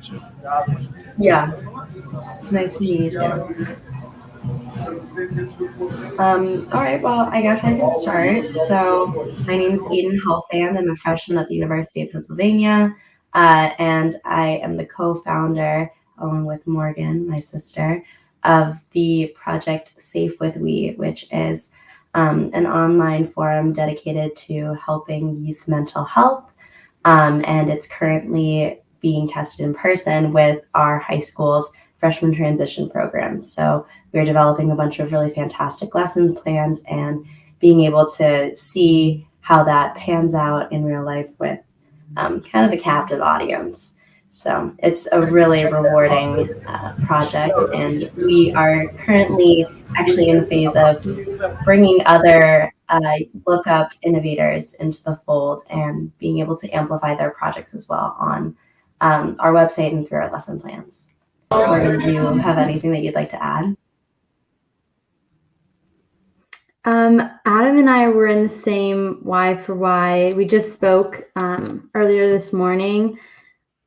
meet you. Yeah, nice to meet you too. All right, well, I guess I can start. So, my name is Aiden Helfand. I'm a freshman at the University of Pennsylvania, and I am the co founder, along with Morgan, my sister, of the project Safe with We, which is an online forum dedicated to helping youth mental health. And it's currently being tested in person with our high school's freshman transition program. So, we're developing a bunch of really fantastic lesson plans and being able to see how that pans out in real life with kind of a captive audience. So it's a really rewarding project, and we are currently actually in the phase of bringing other lookup innovators into the fold and being able to amplify their projects as well on our website and through our lesson plans. Morgan, do you have anything that you'd like to add? Adam and I were in the same Y4Y. We just spoke earlier this morning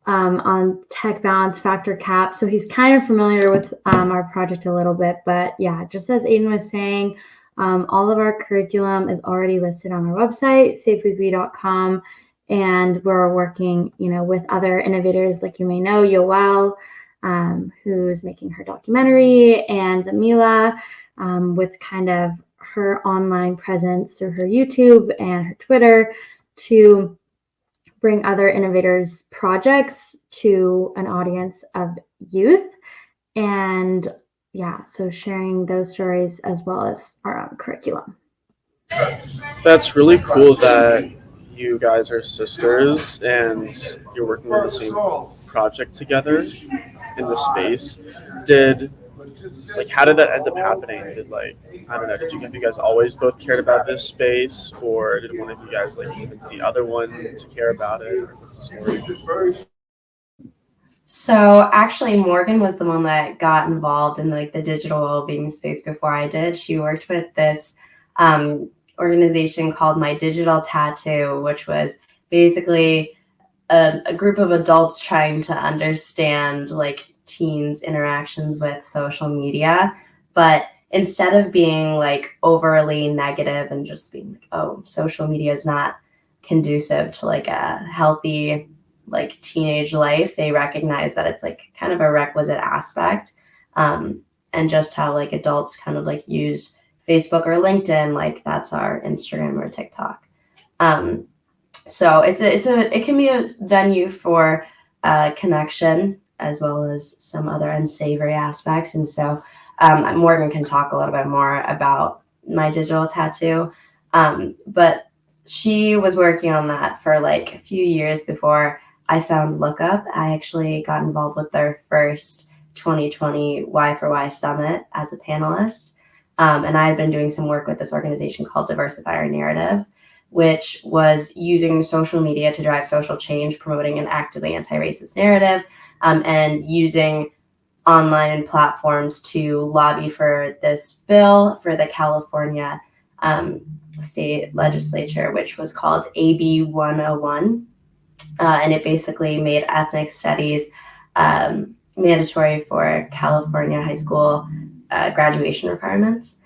on tech balance factor cap. So he's kind of familiar with our project a little bit. But yeah, just as Aiden was saying, all of our curriculum is already listed on our website, safewithwe.com. And we're working, with other innovators, like you may know, Yoel, who's making her documentary, and Zamila, with kind of her online presence through her YouTube and her Twitter to bring other innovators' projects to an audience of youth. And yeah, so sharing those stories as well as our own curriculum. That's really cool that you guys are sisters and you're working on the same project together in the space. How did that end up happening? Have you guys always both cared about this space, or did one of you guys convince the other one to care about it? Or what's the story? So actually, Morgan was the one that got involved in the digital well-being space before I did. She worked with this organization called My Digital Tattoo, which was basically a group of adults trying to understand teens' interactions with social media, but instead of being overly negative and just being social media is not conducive to a healthy teenage life, they recognize that it's kind of a requisite aspect, and just how adults kind of use Facebook or LinkedIn, that's our Instagram or TikTok. So it can be a venue for connection as well as some other unsavory aspects. And so Morgan can talk a little bit more about My Digital Tattoo. But she was working on that for a few years before I found Lookup. I actually got involved with their first 2020 Y4Y Summit as a panelist. And I had been doing some work with this organization called Diversify Our Narrative, which was using social media to drive social change, promoting an actively anti-racist narrative, and using online platforms to lobby for this bill for the California state legislature, which was called AB 101. And it basically made ethnic studies mandatory for California high school graduation requirements.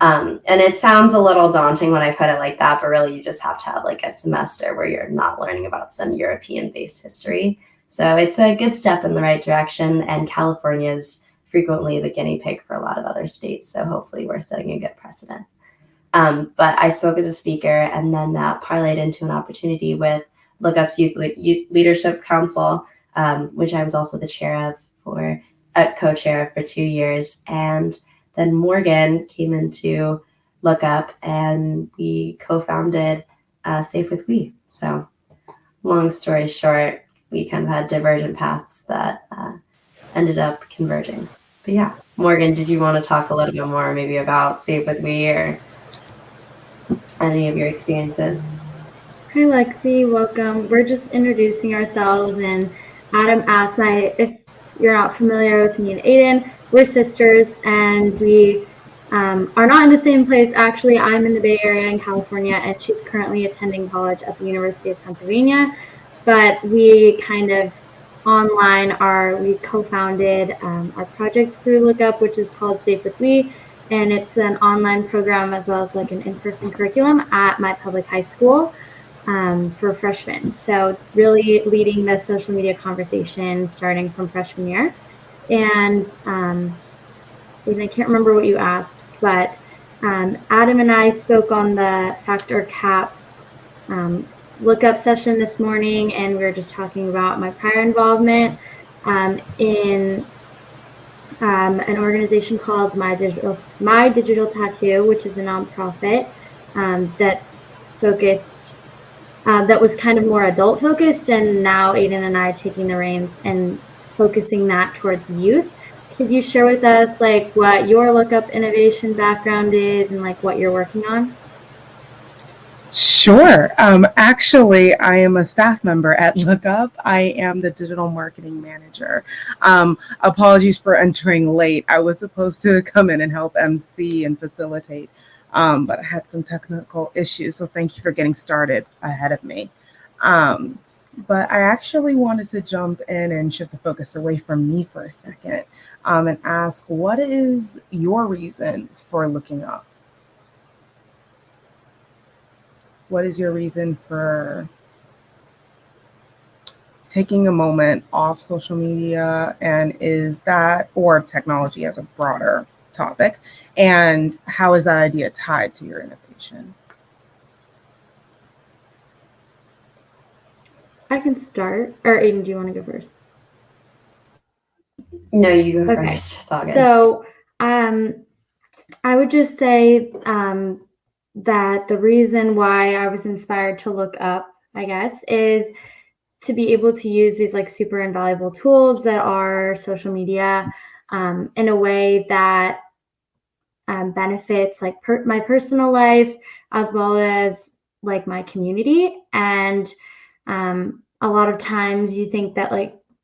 And it sounds a little daunting when I put it like that, but really you just have to have a semester where you're not learning about some European-based history. So it's a good step in the right direction, and California is frequently the guinea pig for a lot of other states. So hopefully we're setting a good precedent. But I spoke as a speaker, and then that parlayed into an opportunity with Lookup's Youth Leadership Council, which I was also the chair of co-chair for 2 years. And then Morgan came into Lookup, and we co-founded Safe with We. So long story short, we kind of had divergent paths that ended up converging. But yeah, Morgan, did you want to talk a little bit more maybe about Safe with We or any of your experiences? Hi, Lexi. Welcome. We're just introducing ourselves, and Adam asked if you're not familiar with me and Aiden, we're sisters, and we are not in the same place. Actually, I'm in the Bay Area in California, and she's currently attending college at the University of Pennsylvania. But we kind of online, we co-founded our project through Lookup, which is called Safe with We, and it's an online program as well as like an in-person curriculum at my public high school for freshmen. So really leading the social media conversation starting from freshman year. And I can't remember what you asked, but Adam and I spoke on the Factor Cap lookup session this morning, and we were just talking about my prior involvement in an organization called My Digital Tattoo, which is a nonprofit that's focused, that was kind of more adult focused, and now Aiden and I are taking the reins and focusing that towards youth. Could you share with us like what your lookup innovation background is and like what you're working on? Sure. Actually, I am a staff member at Lookup. I am the digital marketing manager. Apologies for entering late. I was supposed to come in and help MC and facilitate, but I had some technical issues. So thank you for getting started ahead of me. But I actually wanted to jump in and shift the focus away from me for a second and ask, what is your reason for looking up? What is your reason for taking a moment off social media, and is that, or technology as a broader topic, and how is that idea tied to your innovation? I can start, or Aiden, do you want to go first? No, you go first. It's all good. So I would just say that the reason why I was inspired to look up, I guess, is to be able to use these like super invaluable tools that are social media in a way that benefits like my personal life as well as like my community. And a lot of times you think that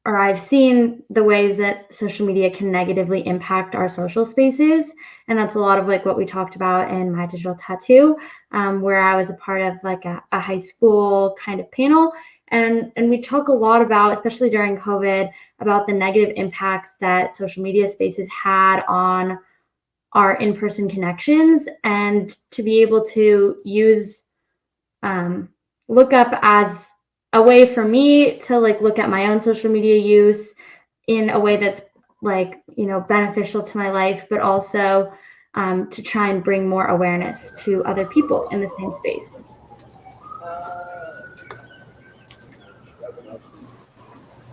or I've seen the ways that social media can negatively impact our social spaces. And that's a lot of like what we talked about in My Digital Tattoo, where I was a part of like a high school kind of panel. And we talk a lot about, especially during COVID, about the negative impacts that social media spaces had on our in-person connections. And to be able to use Lookup as a way for me to like look at my own social media use in a way that's like, beneficial to my life, but also to try and bring more awareness to other people in the same space.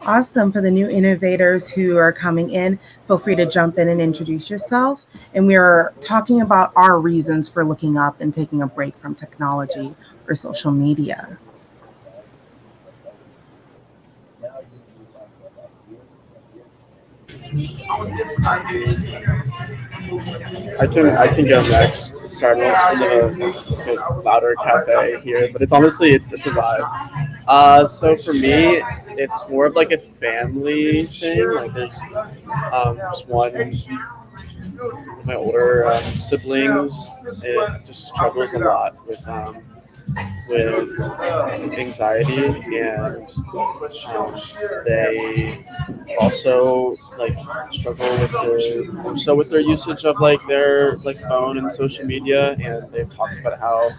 Awesome. For the new innovators who are coming in, feel free to jump in and introduce yourself. And we are talking about our reasons for looking up and taking a break from technology or social media. I can go next. Starting in a louder cafe here, but it's honestly it's a vibe. So for me, it's more of like a family thing. Like there's just one of my older siblings. It just struggles a lot with anxiety, and they also like struggle with their usage of like their like phone and social media, and they've talked about how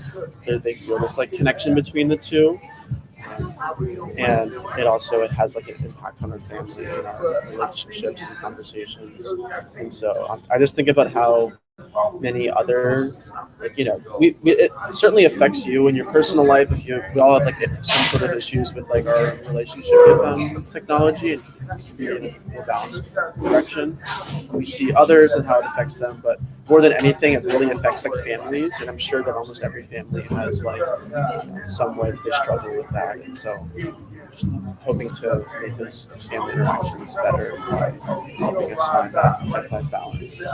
they feel this like connection between the two, and it has like an impact on our family and our relationships and conversations. And so I just think about how many other it certainly affects you in your personal life. If we all have like some sort of issues with like our relationship with technology, and to be in a more balanced direction. We see others and how it affects them, but more than anything, it really affects like families, and I'm sure that almost every family has like some way that they struggle with that. And so just hoping to make those family interactions better by helping us find that tech-life balance.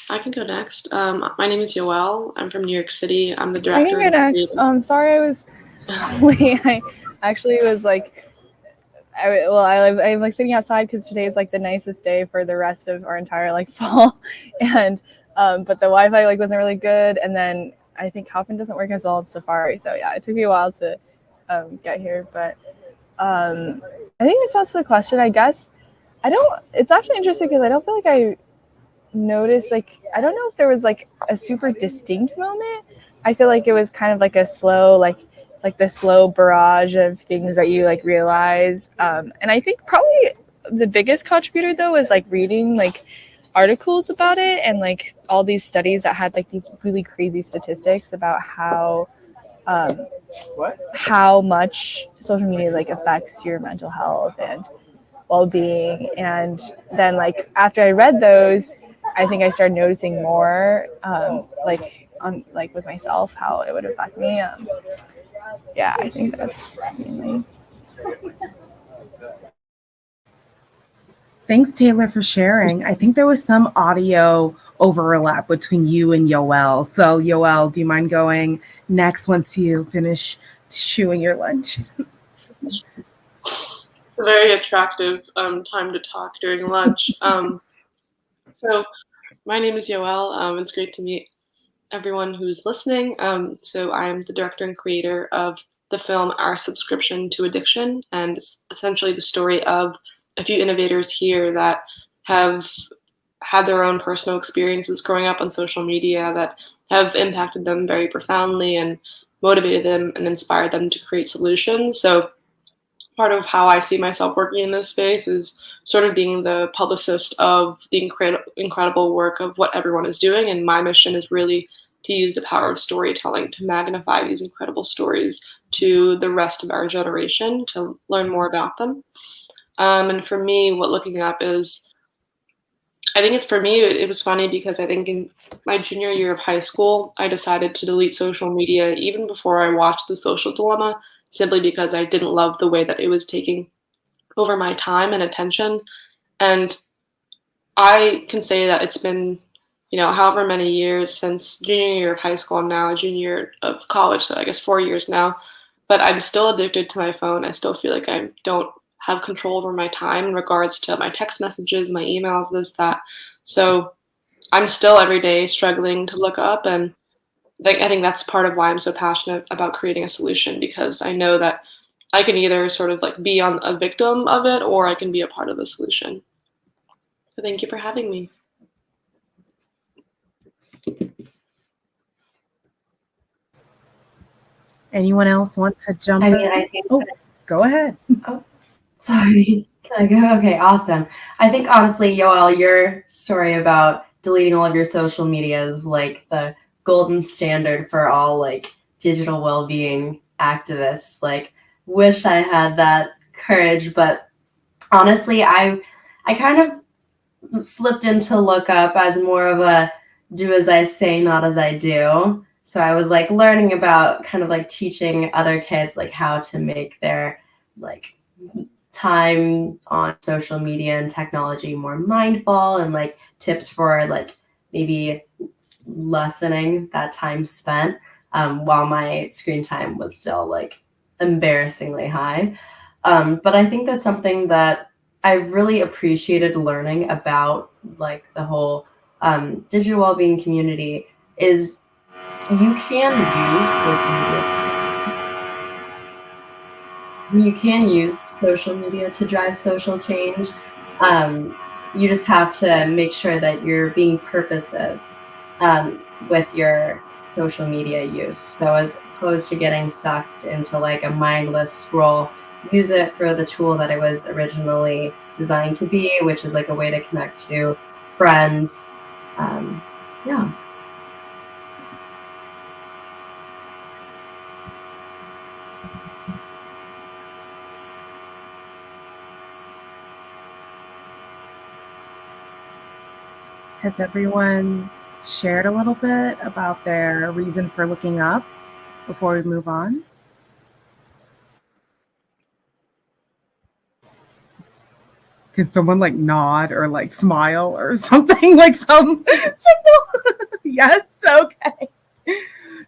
I can go next. My name is Yoel. I'm from New York City. I'm the director. I can go next. Sorry I was late. I actually was like, I'm like sitting outside because today is like the nicest day for the rest of our entire like fall, and but the Wi-Fi like wasn't really good, and then I think Hopin doesn't work as well in Safari. So yeah, it took me a while to get here. But I think in response to the question, I guess it's actually interesting because I don't feel like I noticed, like, I don't know if there was like a super distinct moment. I feel like it was kind of like a slow, like, it's like the slow barrage of things that you like realize. And I think probably the biggest contributor though is like reading like articles about it and like all these studies that had like these really crazy statistics about how much social media like affects your mental health and well-being. And then like after I read those, I think I started noticing more like with myself how it would affect me. Yeah, I think that's mainly. Thanks, Taylor, for sharing. I think there was some audio overlap between you and Yoel. So, Yoel, do you mind going next once you finish chewing your lunch? It's a very attractive time to talk during lunch. So my name is Yoel. It's great to meet everyone who's listening. So I'm the director and creator of the film Our Subscription to Addiction, and it's essentially the story of a few innovators here that have had their own personal experiences growing up on social media that have impacted them very profoundly and motivated them and inspired them to create solutions. So part of how I see myself working in this space is sort of being the publicist of the incredible work of what everyone is doing. And my mission is really to use the power of storytelling to magnify these incredible stories to the rest of our generation to learn more about them. And for me, what looking up is, I think it's for me, it was funny because I think in my junior year of high school, I decided to delete social media even before I watched The Social Dilemma, simply because I didn't love the way that it was taking over my time and attention. And I can say that it's been, however many years since junior year of high school. I'm now a junior year of college, so I guess 4 years now. But I'm still addicted to my phone. I still feel like I don't have control over my time in regards to my text messages, my emails, this, that. So I'm still every day struggling to look up, and I think that's part of why I'm so passionate about creating a solution, because I know that I can either sort of like be on a victim of it, or I can be a part of the solution. So thank you for having me. Anyone else want to jump I in? mean, I think Go ahead. Sorry. Can I go? Okay, awesome. I think honestly, Yoel, your story about deleting all of your social media is like the golden standard for all like digital well-being activists. Like, wish I had that courage, but honestly, I kind of slipped into look up as more of a do as I say, not as I do. So I was like learning about kind of like teaching other kids like how to make their like time on social media and technology more mindful, and like tips for like maybe lessening that time spent while my screen time was still like embarrassingly high. But I think that's something that I really appreciated learning about like the whole digital well-being community is you can use social media to drive social change. You just have to make sure that you're being purposive with your social media use. So as opposed to getting sucked into like a mindless scroll, use it for the tool that it was originally designed to be, which is like a way to connect to friends. Yeah. Has everyone shared a little bit about their reason for looking up before we move on? Can someone like nod or like smile or something, like some signal? Yes, okay.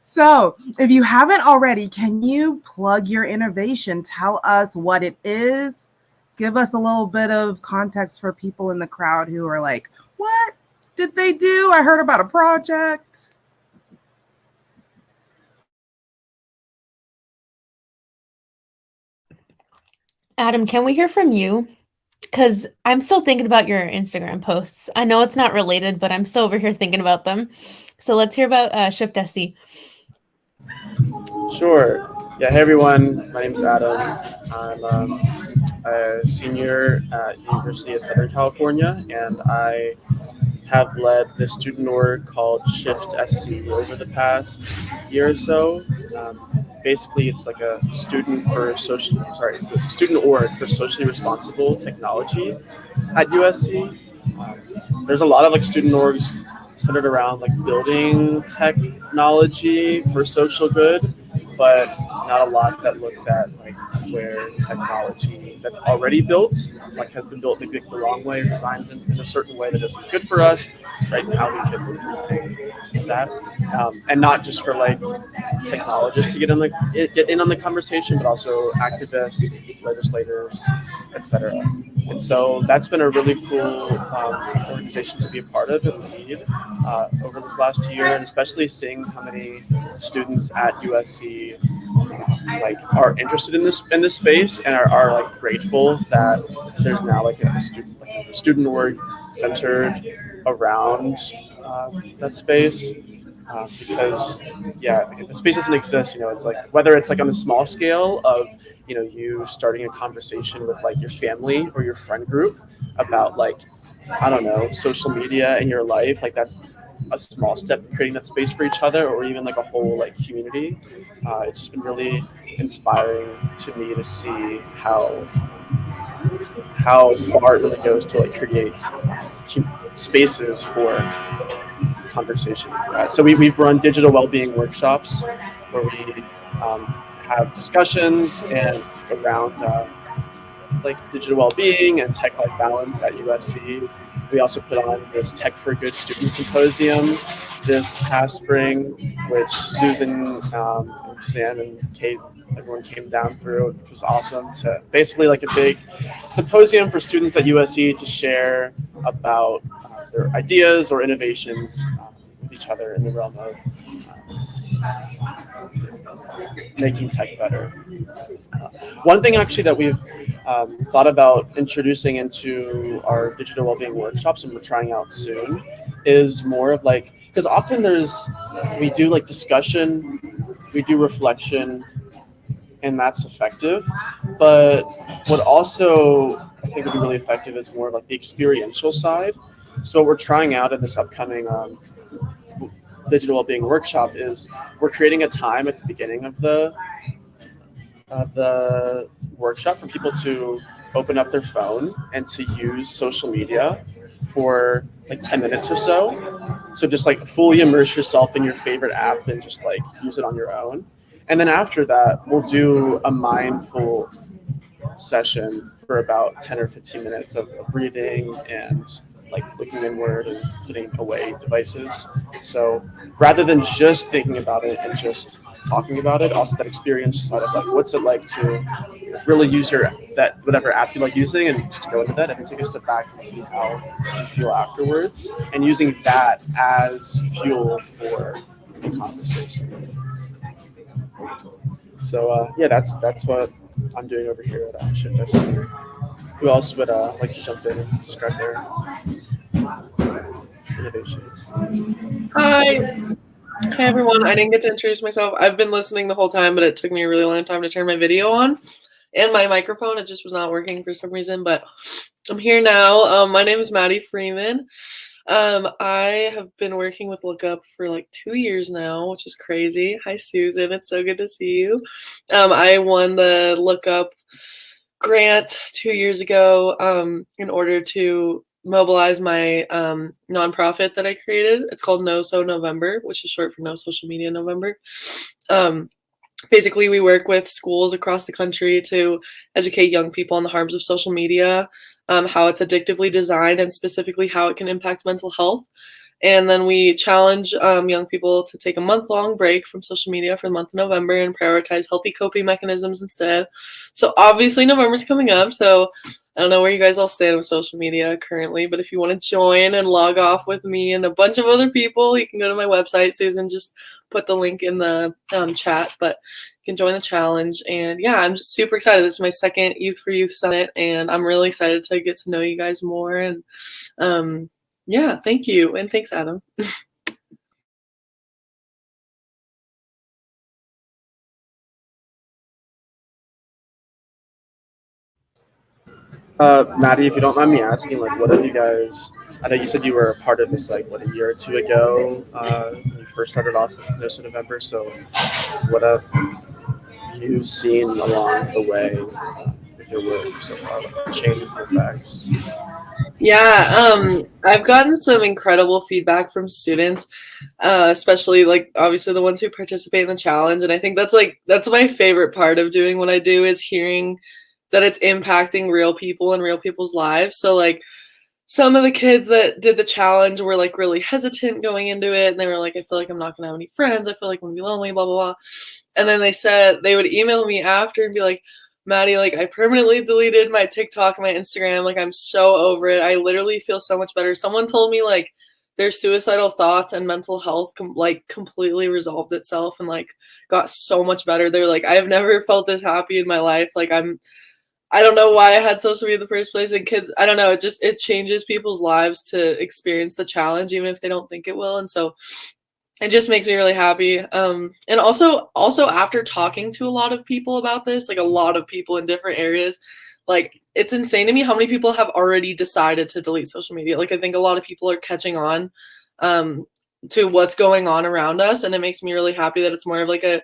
So if you haven't already, can you plug your innovation? Tell us what it is. Give us a little bit of context for people in the crowd who are like, what did they do? I heard about a project. Adam, can we hear from you? Because I'm still thinking about your Instagram posts. I know it's not related, but I'm still over here thinking about them. So let's hear about Shift SC. Sure. Yeah. Hey everyone. My name is Adam. I'm a senior at University of Southern California, and I have led this student org called Shift SC over the past year or so. Basically, it's like a it's a student org for socially responsible technology at USC. There's a lot of like student orgs centered around like building technology for social good, but not a lot that looked at like where technology that's already built, like has been built maybe the wrong way or designed in a certain way that isn't good for us, right? And how we can rethink that, and not just for like technologists to get in on the conversation, but also activists, legislators, etc. And so that's been a really cool organization to be a part of and lead over this last year, and especially seeing how many students at USC like are interested in this space and are like grateful that there's now like a student org centered around that space. Because if the space doesn't exist, it's like whether it's like on a small scale of you starting a conversation with like your family or your friend group about like, I don't know, social media in your life, like that's a small step in creating that space for each other, or even like a whole like community. It's just been really inspiring to me to see how far it really goes to like create spaces for conversation. So we've run digital well-being workshops where we have discussions and around like digital well-being and tech life balance at USC. We also put on this Tech for Good student symposium this past spring, which Susan, Sam, and Kate, everyone came down through. It was awesome to basically like a big symposium for students at USC to share about their ideas or innovations with each other in the realm of making tech better. One thing actually that we've thought about introducing into our digital wellbeing workshops, and we're trying out soon, is more of like, because often we do like discussion, we do reflection, and that's effective. But what also I think would be really effective is more of like the experiential side. So what we're trying out in this upcoming digital wellbeing workshop is we're creating a time at the beginning of the workshop for people to open up their phone and to use social media for like 10 minutes or so. So just like fully immerse yourself in your favorite app and just like use it on your own. And then after that, we'll do a mindful session for about 10 or 15 minutes of breathing and like looking inward and putting away devices. So rather than just thinking about it and just talking about it, also that experience side of like, what's it like to really use that whatever app you like using and just go into that and then take a step back and see how you feel afterwards, and using that as fuel for the conversation. So that's what I'm doing over here at Shift SC. Who else would like to jump in and describe their innovations? Hi. Hi, everyone. I didn't get to introduce myself. I've been listening the whole time, but it took me a really long time to turn my video on and my microphone. It just was not working for some reason, but I'm here now. My name is Maddie Freeman. I have been working with Lookup for like 2 years now, which is crazy. Hi, Susan. It's so good to see you. I won the Lookup grant 2 years ago in order to mobilize my nonprofit that I created. It's called No So November, which is short for No Social Media November. Basically, we work with schools across the country to educate young people on the harms of social media, how it's addictively designed, and specifically how it can impact mental health. And then we challenge young people to take a month-long break from social media for the month of November and prioritize healthy coping mechanisms instead. So obviously November's coming up, so I don't know where you guys all stand with social media currently, but if you want to join and log off with me and a bunch of other people, you can go to my website. Susan just put the link in the chat, but you can join the challenge. And yeah, I'm just super excited. This is my second Youth4Youth Summit, and I'm really excited to get to know you guys more. And yeah, thank you. And thanks, Adam. Maddie, if you don't mind me asking, like, what have you guys? I know you said you were a part of this, like, what, a year or two ago, when you first started off in Nurse November. So, what have you seen along the way with your work so far, like changes and effects? Yeah, I've gotten some incredible feedback from students, especially like obviously the ones who participate in the challenge. And I think that's my favorite part of doing what I do, is hearing that it's impacting real people and real people's lives. So like some of the kids that did the challenge were like really hesitant going into it, and they were like, I feel like I'm not gonna have any friends, I feel like I'm gonna be lonely, blah blah blah. And then they said they would email me after and be like, Maddie, like I permanently deleted my TikTok, my Instagram, like I'm so over it. I literally feel so much better. Someone told me like their suicidal thoughts and mental health completely resolved itself and like got so much better. They're like, I've never felt this happy in my life. Like I don't know why I had social media in the first place. And kids, I don't know, it changes people's lives to experience the challenge, even if they don't think it will. And so it just makes me really happy. And also after talking to a lot of people about this, like a lot of people in different areas, like it's insane to me how many people have already decided to delete social media. Like I think a lot of people are catching on to what's going on around us, and it makes me really happy that it's more of like a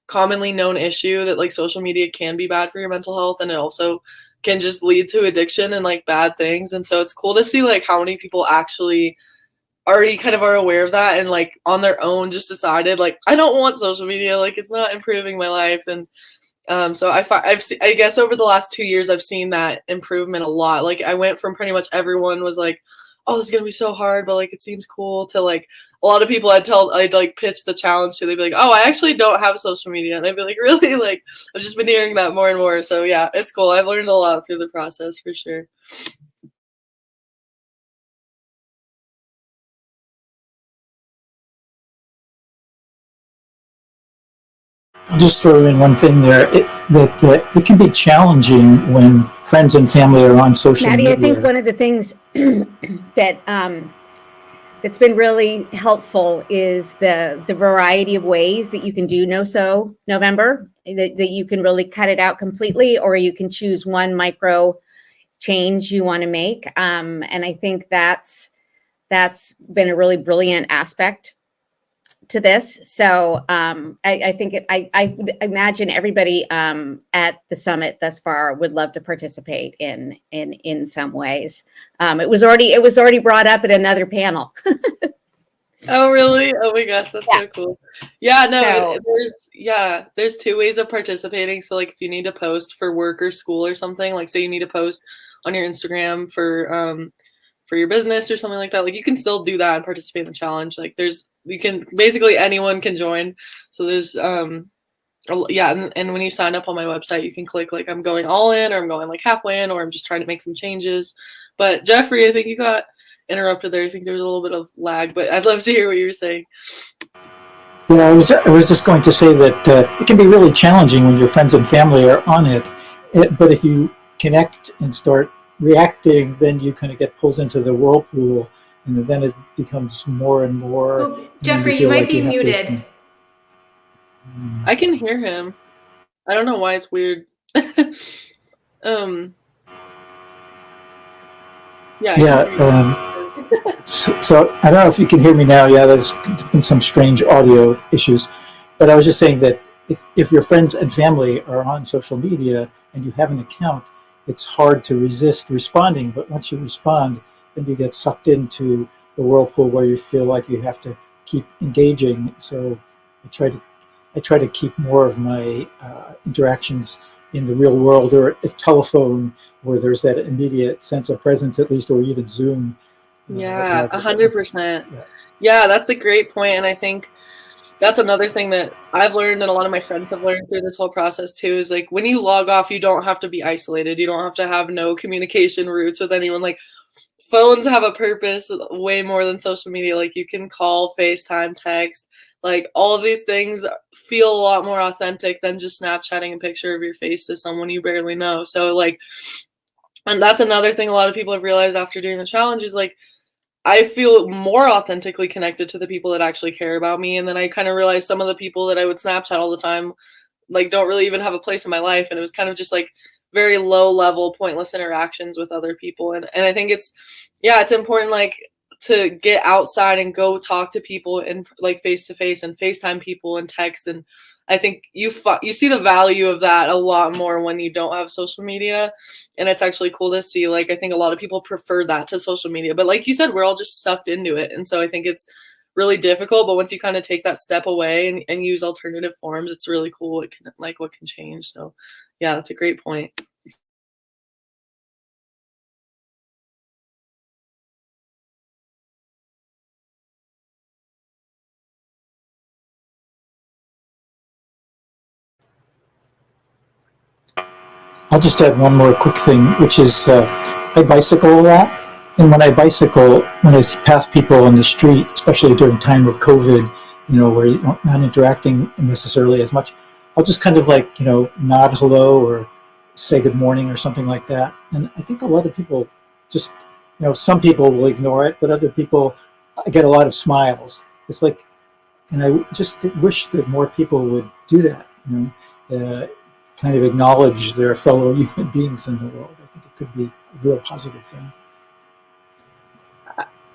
commonly known issue that like social media can be bad for your mental health, and it also can just lead to addiction and like bad things. And so it's cool to see like how many people actually already kind of are aware of that and like on their own just decided like I don't want social media, like it's not improving my life. And so I guess over the last 2 years I've seen that improvement a lot. Like I went from pretty much everyone was like, oh, this is gonna be so hard, but like it seems cool, to like a lot of people I'd like pitch the challenge to, they'd be like, oh, I actually don't have social media, and I'd be like, really? Like I've just been hearing that more and more. So yeah, it's cool. I've learned a lot through the process for sure. I'll just throw in one thing there. It can be challenging when friends and family are on social Maddie, media. I think one of the things that that's been really helpful is the variety of ways that you can do No November, that you can really cut it out completely, or you can choose one micro change you want to make. And I think that's been a really brilliant aspect to this. So I think I would imagine everybody at the summit thus far would love to participate in some ways. It was already brought up at another panel. Oh really? Oh my gosh, that's so cool. Yeah, no, So- there's two ways of participating. So like if you need to post for work or school or something, like say you need to post on your Instagram for your business or something like that, like you can still do that and participate in the challenge. Like basically anyone can join. So there's and when you sign up on my website, you can click like I'm going all in, or I'm going like halfway in, or I'm just trying to make some changes. But Jeffrey, I think you got interrupted there. I think there was a little bit of lag, but I'd love to hear what you were saying. Yeah, I was just going to say that it can be really challenging when your friends and family are on it. But if you connect and start reacting, then you kind of get pulled into the whirlpool, and then it becomes more and more. Oh, Jeffrey, you might be muted. I can hear him. I don't know why it's weird. So I don't know if you can hear me now. Yeah, there's been some strange audio issues, but I was just saying that if your friends and family are on social media and you have an account, it's hard to resist responding. But once you respond, then you get sucked into the whirlpool where you feel like you have to keep engaging. So I try to keep more of my interactions in the real world, or if telephone, where there's that immediate sense of presence, at least, or even Zoom. Yeah, 100%. Yeah, that's a great point. And I think that's another thing that I've learned, and a lot of my friends have learned through this whole process too, is like when you log off, you don't have to be isolated. You don't have to have no communication routes with anyone. Like phones have a purpose way more than social media. Like you can call, FaceTime, text. Like all of these things feel a lot more authentic than just Snapchatting a picture of your face to someone you barely know. So like, and that's another thing a lot of people have realized after doing the challenge is like, I feel more authentically connected to the people that actually care about me. And then I kind of realized some of the people that I would Snapchat all the time, like don't really even have a place in my life. And it was kind of just like very low level, pointless interactions with other people. And I think it's important like to get outside and go talk to people and like face to face and FaceTime people and text. And I think you see the value of that a lot more when you don't have social media, and it's actually cool to see. Like I think a lot of people prefer that to social media, but like you said, we're all just sucked into it, and so I think it's really difficult. But once you kind of take that step away and use alternative forms, it's really cool. What can change. So yeah, that's a great point. I'll just add one more quick thing, which is I bicycle a lot. And when I bicycle, when I pass people on the street, especially during time of COVID, where you're not interacting necessarily as much, I'll just kind of like, nod hello or say good morning or something like that. And I think a lot of people just, some people will ignore it, but other people, I get a lot of smiles. It's like, and I just wish that more people would do that, kind of acknowledge their fellow human beings in the world. I think it could be a real positive thing.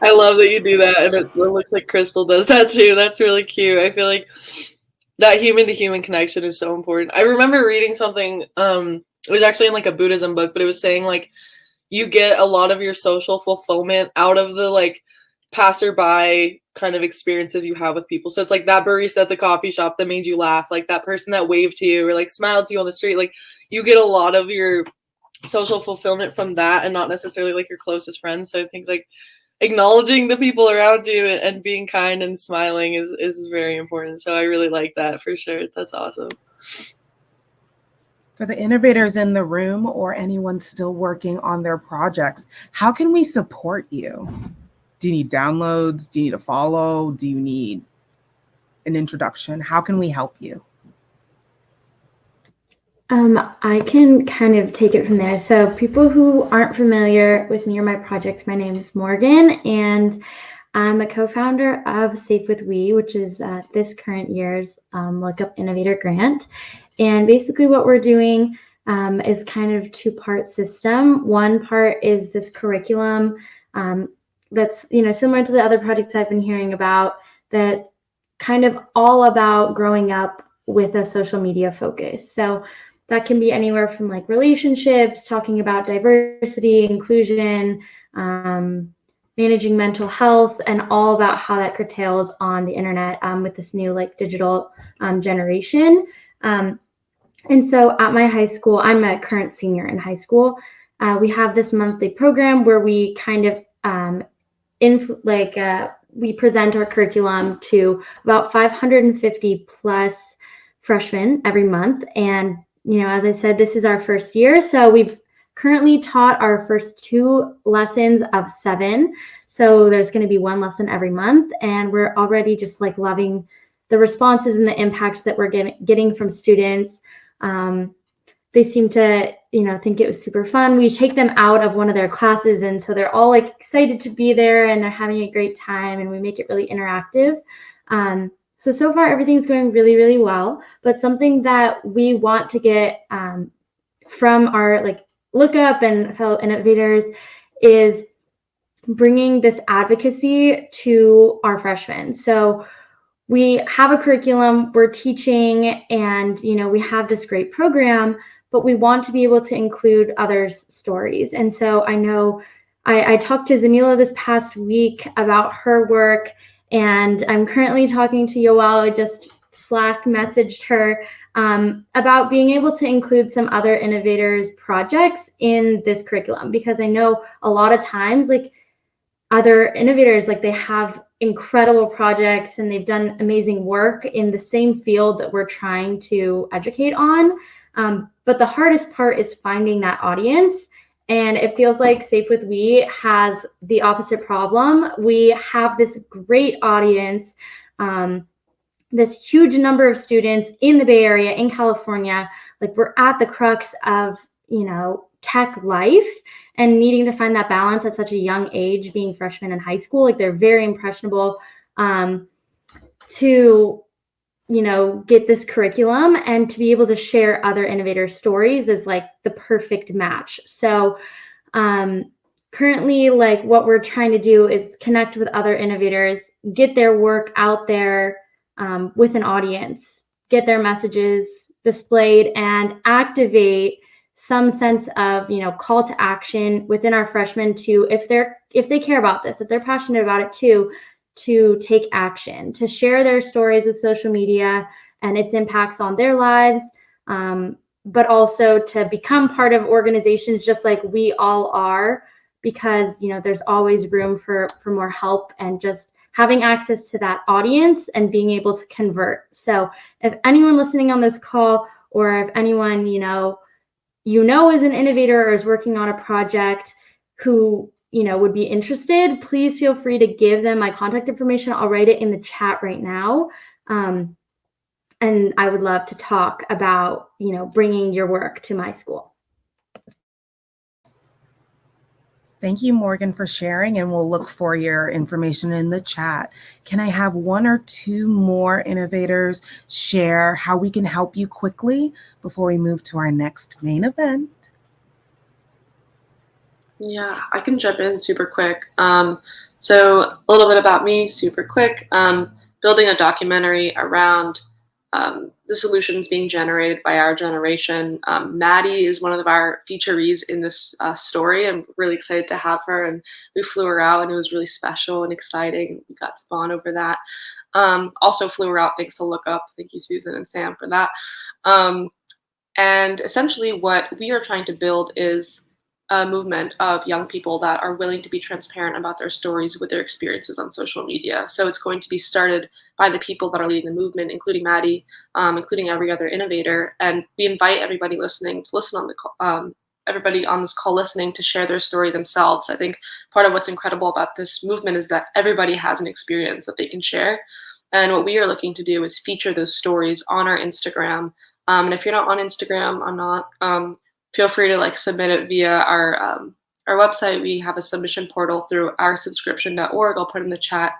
I love that you do that, and it looks like Crystal does that too. That's really cute. I feel like that human to human connection is so important. I remember reading something, it was actually in like a Buddhism book, but it was saying like you get a lot of your social fulfillment out of the like passerby kind of experiences you have with people. So it's like that barista at the coffee shop that made you laugh, like that person that waved to you or like smiled to you on the street. Like you get a lot of your social fulfillment from that and not necessarily like your closest friends. So I think like acknowledging the people around you and being kind and smiling is very important. So I really like that for sure. That's awesome. For the innovators in the room or anyone still working on their projects, how can we support you? Do you need downloads? Do you need a follow? Do you need an introduction? How can we help you? I can kind of take it from there. So people who aren't familiar with me or my project, my name is Morgan, and I'm a co-founder of Safe with We, which is this current year's Look Up Innovator Grant. And basically what we're doing is kind of two-part system. One part is this curriculum that's similar to the other projects I've been hearing about, that kind of all about growing up with a social media focus. So that can be anywhere from like relationships, talking about diversity, inclusion, managing mental health, and all about how that curtails on the internet with this new like digital generation. And so at my high school, I'm a current senior in high school. We have this monthly program where we kind of we present our curriculum to about 550 plus freshmen every month. And, as I said, this is our first year. So we've currently taught our first 2 lessons of 7. So there's going to be 1 lesson every month. And we're already just like loving the responses and the impact that we're getting from students. They seem to, think it was super fun. We take them out of one of their classes, and so they're all like excited to be there and they're having a great time, and we make it really interactive. So far everything's going really, really well, but something that we want to get from our like Look Up and fellow innovators is bringing this advocacy to our freshmen. So we have a curriculum, we're teaching, and we have this great program, but we want to be able to include others' stories. And so I know I talked to Zamila this past week about her work, and I'm currently talking to Yoel. I just Slack messaged her about being able to include some other innovators' projects in this curriculum, because I know a lot of times like other innovators, like they have incredible projects and they've done amazing work in the same field that we're trying to educate on. But the hardest part is finding that audience. And it feels like Safe with We has the opposite problem. We have this great audience this huge number of students in the Bay Area, in California. Like, we're at the crux of, tech life and needing to find that balance at such a young age, being freshmen in high school. Like, they're very impressionable to, get this curriculum, and to be able to share other innovator stories is like the perfect match. So currently, like, what we're trying to do is connect with other innovators, get their work out there with an audience, get their messages displayed, and activate some sense of, call to action within our freshmen to, if they care about this, if they're passionate about it too, to take action, to share their stories with social media and its impacts on their lives, but also to become part of organizations just like we all are, because there's always room for more help, and just having access to that audience and being able to convert. So if anyone listening on this call, or if anyone is an innovator or is working on a project who would be interested, please feel free to give them my contact information. I'll write it in the chat right now. And I would love to talk about, bringing your work to my school. Thank you, Morgan, for sharing, and we'll look for your information in the chat. Can I have one or two more innovators share how we can help you quickly before we move to our next main event? Yeah, I can jump in super quick. So a little bit about me, super quick. Building a documentary around the solutions being generated by our generation. Maddie is one of our featurees in this story. I'm really excited to have her, and we flew her out, and it was really special and exciting. We got to bond over that. Also flew her out thanks to Look Up. Thank you, Susan and Sam, for that. And essentially what we are trying to build is a movement of young people that are willing to be transparent about their stories with their experiences on social media. So it's going to be started by the people that are leading the movement, including Maddie, including every other innovator. And we invite everybody listening to listen on the call, everybody on this call listening to share their story themselves. I think part of what's incredible about this movement is that everybody has an experience that they can share. And what we are looking to do is feature those stories on our Instagram. And if you're not on Instagram, I'm not, feel free to submit it via our website. We have a submission portal through oursubscription.org. I'll put in the chat.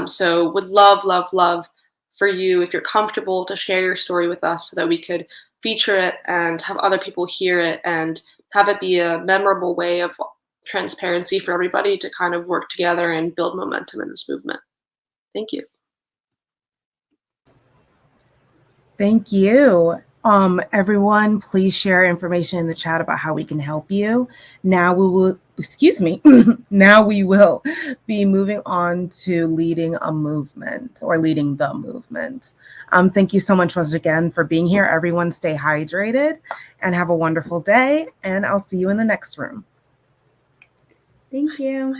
So would love for you, if you're comfortable, to share your story with us so that we could feature it and have other people hear it and have it be a memorable way of transparency for everybody to kind of work together and build momentum in this movement. Thank you. Thank you. Everyone, please share information in the chat about how we can help you. Now we will be moving on to leading a movement, or leading the movement. Thank you so much once again for being here. Everyone stay hydrated and have a wonderful day, and I'll see you in the next room. Thank you.